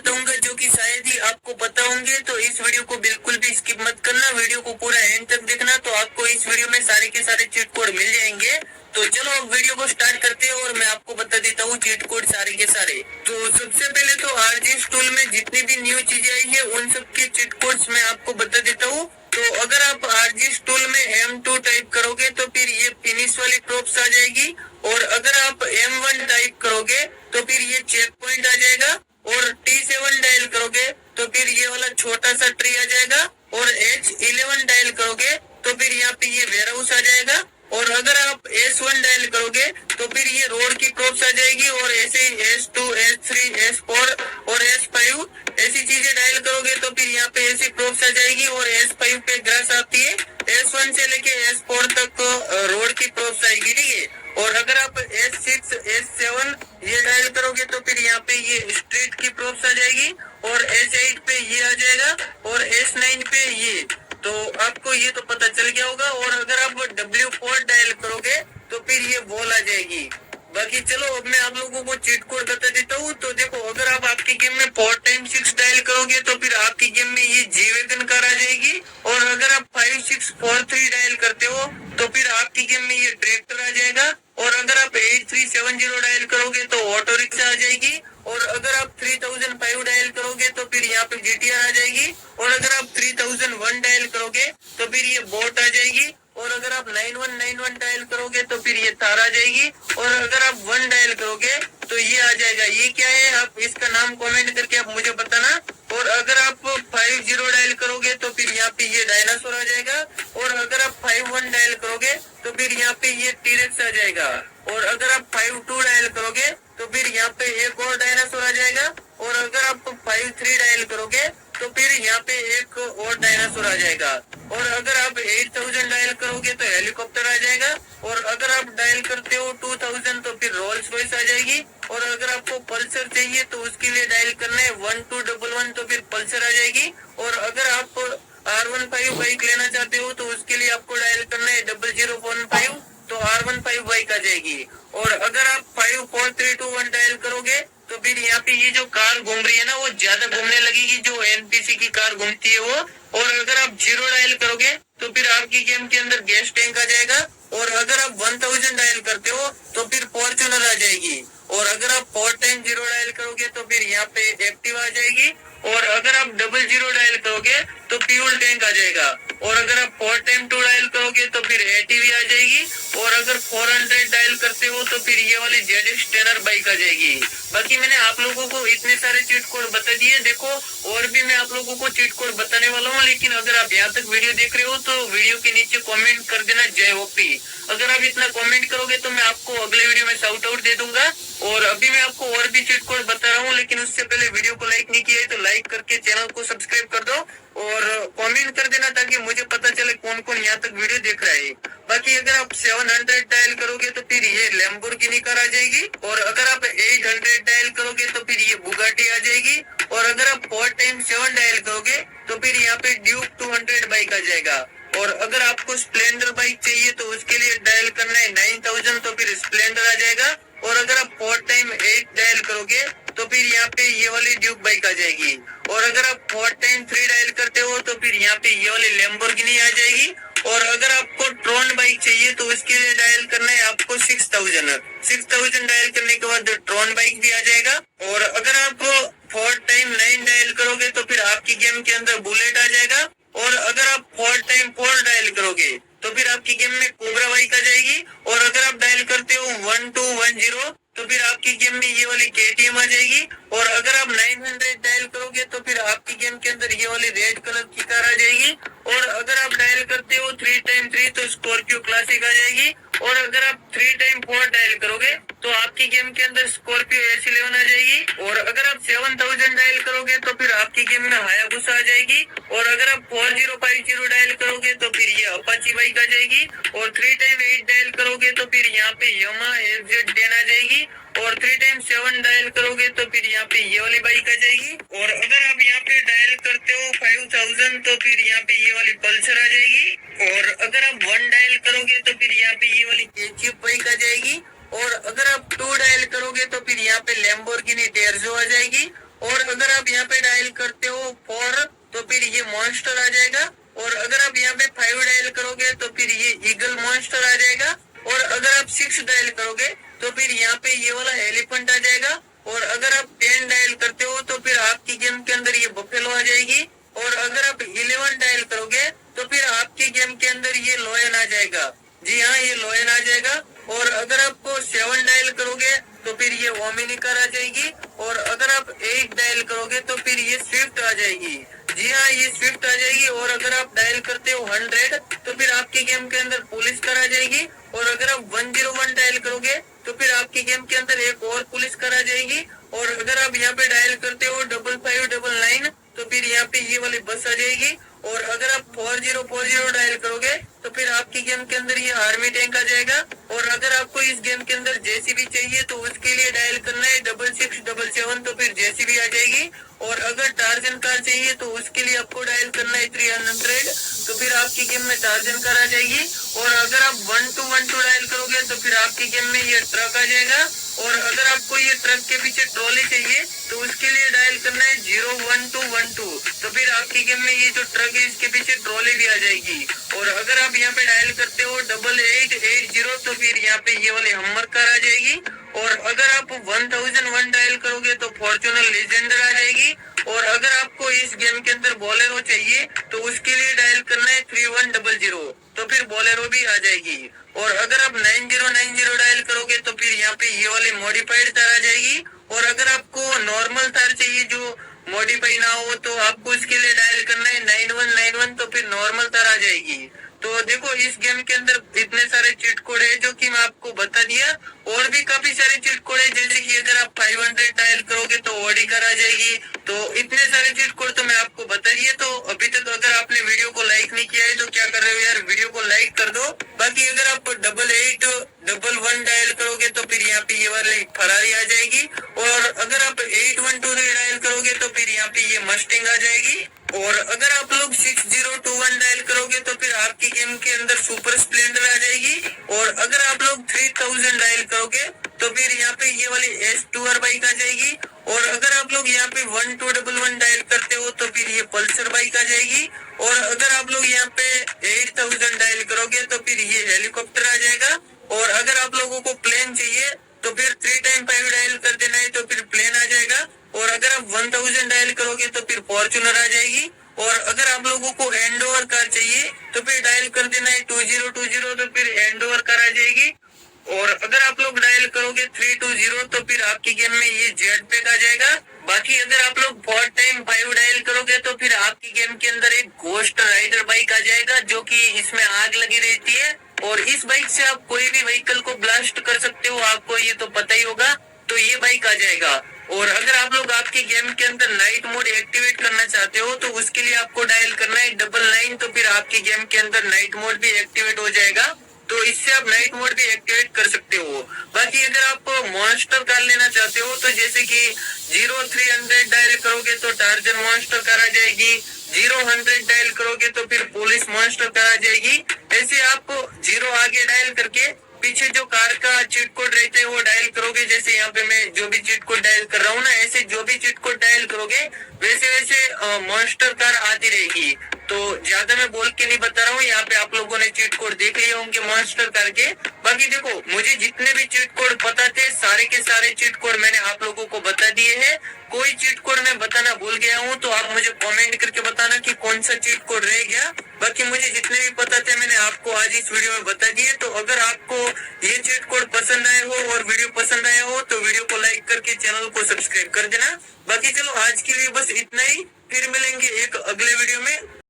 बताऊंगा जो कि शायद ही आपको पता होंगे, तो इस वीडियो को बिल्कुल भी स्किप मत करना, वीडियो को पूरा एंड तक देखना, तो आपको इस वीडियो में सारे के सारे चीट कोड मिल जाएंगे। तो चलो अब वीडियो को स्टार्ट करते हैं और मैं आपको बता देता हूँ चीट कोड सारे के सारे। तो सबसे पहले तो आरजीएस टूल में जितनी भी न्यू चीजें आई है उन सब के चीट कोड्स मैं आपको बता देता हूँ। तो अगर आप आरजीएस टूल में M2 टाइप करोगे तो फिर ये फिनिश वाली क्रॉप्स आ जाएगी, और अगर आप M1 टाइप करोगे तो फिर ये चेक पॉइंट आ जाएगा, और T7 डायल करोगे तो फिर ये वाला छोटा सा ट्री आ जाएगा, और H11 डायल करोगे तो फिर यहाँ पे ये वेयर हाउस आ जाएगा, और अगर आप S1 डायल करोगे तो फिर ये रोड की क्रॉप्स आ जाएगी, और ऐसे ही S2, S3, S4 और S5 ऐसी चीजें डायल करोगे तो फिर यहाँ पे ऐसी क्रॉप्स आ जाएगी, और S5 पे ग्रास आती है, S1 से लेके S4 तक रोड की क्रॉप्स आएगी, ठीक है। और अगर आप S6, S7 ये डायल करोगे तो फिर यहाँ पे ये स्ट्रीट की क्रॉप्स आ जाएगी, और S8 पे ये आ जाएगा, और S9 पे ये। तो आपको ये तो पता चल गया होगा। और अगर आप W4 डायल करोगे तो फिर ये बॉल आ जाएगी। बाकी चलो अब मैं आप लोगों को चीट कोड बता देता हूँ। तो देखो, अगर आप आपकी गेम में 4x6 डायल करोगे तो फिर आपकी गेम में ये जी वैगन कार आ जाएगी, और अगर आप 5643 डायल करते हो तो फिर आपकी गेम में ये ट्रैक्टर आ जाएगा, और अगर आप 8370 डायल करोगे तो ऑटो रिक्शा आ जाएगी, और अगर आप 3005 डायल करोगे तो फिर यहाँ पे जीटीआर आ जाएगी, और अगर आप 3001 डायल करोगे तो फिर ये बोट आ जाएगी, और अगर आप 9191 डायल करोगे तो फिर ये थार आ जाएगी, और अगर आप 1 डायल करोगे तो ये आ जाएगा। ये क्या है, आप इसका नाम कमेंट करके आप मुझे बताना। और अगर आप 50 डायल करोगे तो फिर यहाँ पे ये डायनासोर आ जाएगा, और अगर आप 51 डायल करोगे तो फिर यहाँ पे ये टीरेक्स आ जाएगा, और अगर आप 52 डायल करोगे तो फिर यहाँ पे एक और डायनासोर आ जाएगा, और अगर आप 53 डायल करोगे तो फिर यहाँ पे एक और डायनासोर आ जाएगा, और अगर आप 8000 डायल करोगे तो हेलीकॉप्टर आ जाएगा, और अगर आप डायल करते हो 2000 तो फिर रोल्स रॉयस आ जाएगी, और अगर आपको पल्सर चाहिए तो उसके लिए डायल करना है 1211 तो फिर पल्सर आ जाएगी, और अगर आप R15 बाइक लेना चाहते हो तो उसके लिए आपको डायल करना है 0015 तो R15 बाइक आ जाएगी, और अगर आप 54321 डायल करोगे तो फिर यहाँ पे ये जो कार घूम रही है ना वो ज्यादा घूमने लगेगी, जो एनपीसी की कार घूमती है वो। और अगर आप 0 डायल करोगे तो फिर आपकी गेम के अंदर गैस टैंक आ जाएगा, और अगर आप 1000 डायल करते हो तो फिर फॉर्च्यूनर आ जाएगी, और अगर आप 4x0 डायल करोगे तो फिर यहाँ पे एक्टिवा आ जाएगी, और अगर आप 00 डायल करोगे तो फ्यूल टैंक आ जाएगा, और अगर आप 4x2 डायल करोगे तो फिर एटीवी आ जाएगी, और अगर 400 डायल करते हो तो फिर ये वाली ZX टेनर बाइक आ जाएगी। बाकी मैंने आप लोगों को इतने सारे चीट कोड बता दिए। देखो और भी मैं आप लोगों को चीट कोड बताने वाला हूँ, लेकिन अगर आप यहाँ तक वीडियो देख रहे हो तो वीडियो के नीचे कमेंट कर देना जय ओपी। अगर आप इतना कमेंट करोगे तो मैं आपको अगले वीडियो में शाउट आउट दे दूंगा। और अभी मैं आपको और भी चीट कोड बता रहा हूँ, लेकिन उससे पहले वीडियो को लाइक नहीं किया है तो लाइक करके चैनल को सब्सक्राइब कर दो, और कमेंट कर देना ताकि मुझे पता चले कौन कौन यहाँ तक वीडियो देख रहा है। बाकी अगर आप 700 डायल करोगे तो फिर ये लैम्बोर्गिनी कार आ जाएगी, और अगर आप 800 डायल करोगे तो फिर ये बुगाटी आ जाएगी, और अगर आप 4x7 डायल करोगे तो फिर यहाँ पे ड्यूक 200 बाइक आ जाएगा, और अगर आपको स्प्लेंडर बाइक चाहिए तो उसके लिए डायल करना है 9000 तो फिर स्प्लेंडर आ जाएगा, और अगर आप 4x8 डायल करोगे तो फिर यहाँ पे ये वाली ड्यूक बाइक आ जाएगी, और अगर आप 4x3 डायल करते हो तो फिर यहाँ पे ये वाली लैम्बोर्गिनी आ जाएगी, और अगर आपको ट्रॉन बाइक चाहिए तो उसके लिए डायल करना है आपको 6000 डायल करने के बाद ट्रॉन बाइक भी आ जाएगा, और अगर आप 4x9 डायल करोगे तो फिर आपकी गेम के अंदर बुलेट आ जाएगा, और अगर आप 4x4 डायल करोगे तो फिर आपकी गेम में कोबरा बाइक आ जाएगी, और अगर आप डायल करते हो 1210 तो फिर आपकी गेम में ये वाली KTM आ जाएगी, और अगर आप 900 डायल करोगे तो फिर आपकी गेम के अंदर ये वाली रेड कलर की कार आ जाएगी, और अगर आप डायल करते हो 3x3 तो स्कॉर्पियो क्लासिक आ जाएगी, और अगर आप 3x4 डायल करोगे तो आपकी गेम के अंदर स्कॉर्पियो S11 आ जाएगी, और अगर आप 7000 डायल करोगे तो फिर आपकी गेम में हायाबुसा आ जाएगी, और अगर आप 4050 डायल करोगे तो फिर ये अपाची बाइक आ जाएगी, और 3x8 डायल करोगे तो फिर यहाँ पे यामाहा FZ10 आ जाएगी, और 3x7 डायल करोगे तो फिर यहाँ पे ये वाली बाइक आ जाएगी, और अगर आप यहाँ पे डायल करते हो 5000 तो फिर यहाँ पे ये वाली पल्सर आ जाएगी, और अगर आप 1 डायल करोगे तो फिर यहाँ पे ये वाली KGF बाइक आ जाएगी, और अगर आप 2 डायल करोगे तो फिर यहाँ पे लैम्बोर्गिनी डेर्जो आ जाएगी, और अगर आप यहाँ पे डायल करते हो 4 तो फिर ये मॉन्स्टर आ जाएगा, और अगर आप यहाँ पे 5 डायल करोगे तो फिर ये ईगल मॉन्स्टर आ जाएगा, और अगर आप 6 डायल करोगे तो फिर यहाँ पे ये वाला एलिफेंट आ जाएगा, और अगर आप 10 डायल करते हो तो फिर आपकी गेम के अंदर ये बफेलो आ जाएगी, और अगर आप 11 डायल करोगे तो फिर आपकी गेम के अंदर ये लॉयन आ जाएगा। जी हाँ, ये लॉयन आ जाएगा। और अगर आपको 7 डायल करोगे तो फिर ये ओमिनिकर आ जाएगी, और अगर आप 8 डायल करोगे तो फिर ये स्विफ्ट आ जाएगी। जी हाँ, ये स्विफ्ट आ जाएगी। और अगर आप डायल करते हो 100 तो फिर आपकी गेम के अंदर पुलिस कार आ जाएगी, और अगर आप 101 डायल करोगे तो फिर आपकी गेम के अंदर एक और पुलिस कार आ जाएगी, और अगर आप यहाँ पे डायल करते हो 5599 तो फिर यहाँ पे ये वाली बस आ जाएगी, और अगर आप 4040 डायल करोगे तो फिर आपकी गेम के अंदर ये आर्मी टैंक आ जाएगा, और अगर आपको इस गेम के अंदर जेसीबी चाहिए तो उसके लिए डायल करना है 6677 तो फिर जेसीबी आ जाएगी, और अगर टार्जन कार चाहिए तो उसके लिए आपको डायल करना है 300 तो फिर आपकी गेम में टार्जन कार आ जाएगी, और अगर आप 1212 डायल करोगे तो फिर आपकी गेम में ये ट्रक आ जाएगा, और अगर आपको ये ट्रक के पीछे ट्रॉली चाहिए तो उसके लिए डायल करना है 01212 तो फिर आपकी गेम में ये जो ट्रक है इसके पीछे ट्रॉली भी आ जाएगी, और अगर आप यहाँ पे डायल करते हो 8880 तो फिर यहाँ पे ये वाली हम्मर कार आ जाएगी, और अगर आप 1001 डायल करोगे तो फॉर्च्यूनर लेजेंडर आ जाएगी, और अगर आपको इस गेम के अंदर बोलेरो चाहिए तो उसके लिए डायल करना है 3100 तो फिर बोलेरो भी आ जाएगी, और अगर आप 9090 डायल करोगे तो फिर यहाँ पे ये वाली मॉडिफाइड कार आ जाएगी, और अगर आपको नॉर्मल तार चाहिए जो मॉडिफाई ना हो तो आपको उसके लिए डायल करना है 9191 तो फिर नॉर्मल तार आ जाएगी। तो देखो इस गेम के अंदर इतने सारे चीट कोड है जो कि मैं आपको बता दिया, और भी काफी सारे चीट कोड है जैसे कि अगर आप 500 डायल करोगे तो ऑडी कार आ जाएगी, तो इतने सारे चीट कोड तो मैं आपको बता दिया। तो अभी तक अगर आपने वीडियो को लाइक नहीं किया है तो क्या कर रहे हो यार, वीडियो को लाइक कर दो। बाकी अगर आप 8811 डायल करोगे तो फिर यहाँ पे ये वाली फरारी आ जाएगी, और अगर आप 8123 डायल करोगे तो फिर यहाँ पे ये मस्टिंग आ जाएगी, और अगर आप लोग 6021 डायल करोगे तो फिर आपकी गेम के अंदर सुपर स्प्लेंडर आ जाएगी, और अगर आप लोग 3000 डायल करोगे तो फिर यहाँ पे ये वाली S2R बाइक आ जाएगी, और अगर आप लोग यहाँ पे 1211 डायल करते हो तो फिर ये पल्सर बाइक आ जाएगी, और अगर आप लोग यहाँ पे 8000 डायल करोगे तो फिर ये हेलीकॉप्टर आ जाएगा, और अगर आप लोगों को प्लेन चाहिए तो फिर 3x5 डायल कर देना है तो फिर प्लेन आ जाएगा, और अगर आप 1000 डायल करोगे तो फिर फॉर्च्यूनर आ जाएगी, और अगर आप लोगों को एंडोवर कार चाहिए तो फिर डायल कर देना है 2020 तो फिर एंडोवर कार आ जाएगी, और अगर आप लोग डायल करोगे 320 तो फिर आपकी गेम में ये जेट पैक आ जाएगा। बाकी अगर आप लोग 4x5 डायल करोगे तो फिर आपकी गेम के अंदर एक घोस्ट राइडर बाइक आ जाएगा जो कि इसमें आग लगी रहती है, और इस बाइक से आप कोई भी व्हीकल को ब्लास्ट कर सकते हो, आपको ये तो पता ही होगा। तो ये बाइक आ जाएगा, और अगर आप लोग आपके गेम के अंदर नाइट मोड एक्टिवेट करना चाहते हो तो उसके लिए आपको डायल करना है 99 तो फिर आपकी गेम के अंदर नाइट मोड भी एक्टिवेट हो जाएगा, तो इससे आप नाइट मोड भी एक्टिवेट कर सकते हो। बाकी अगर आप मॉन्स्टर कार लेना चाहते हो तो जैसे कि 0300 डायल करोगे तो टार्जन मॉन्स्टर कार आ जाएगी, 0 डायल करोगे तो फिर पुलिस मॉन्स्टर कार आ जाएगी, ऐसे आप 0 आगे डायल करके पीछे जो कार का चीट कोड रहता है वो डायल करोगे, जैसे यहाँ पे मैं जो भी चीट कोड डायल कर रहा हूँ ना, ऐसे जो भी चीट कोड डायल करोगे वैसे वैसे मॉन्स्टर कार आती रहेगी। तो ज्यादा मैं बोल के नहीं बता रहा हूँ, यहाँ पे आप लोगों ने चीट कोड देख लिए होंगे मॉन्स्टर कार के। बाकी देखो मुझे जितने भी चीट कोड पता थे सारे के सारे चीट कोड मैंने आप लोगों को बता दिए हैं। कोई चीट कोड मैं बताना भूल गया हूँ तो आप मुझे कमेंट करके बताना कि कौन सा चीट कोड रह गया। बाकी मुझे जितने भी पता थे मैंने आपको आज इस वीडियो में बता दिए। तो अगर आपको ये चीट कोड पसंद आए हो और वीडियो पसंद आया हो तो वीडियो को लाइक करके चैनल को सब्सक्राइब कर देना। बाकी चलो आज के लिए बस इतना ही, फिर मिलेंगे एक अगले वीडियो में।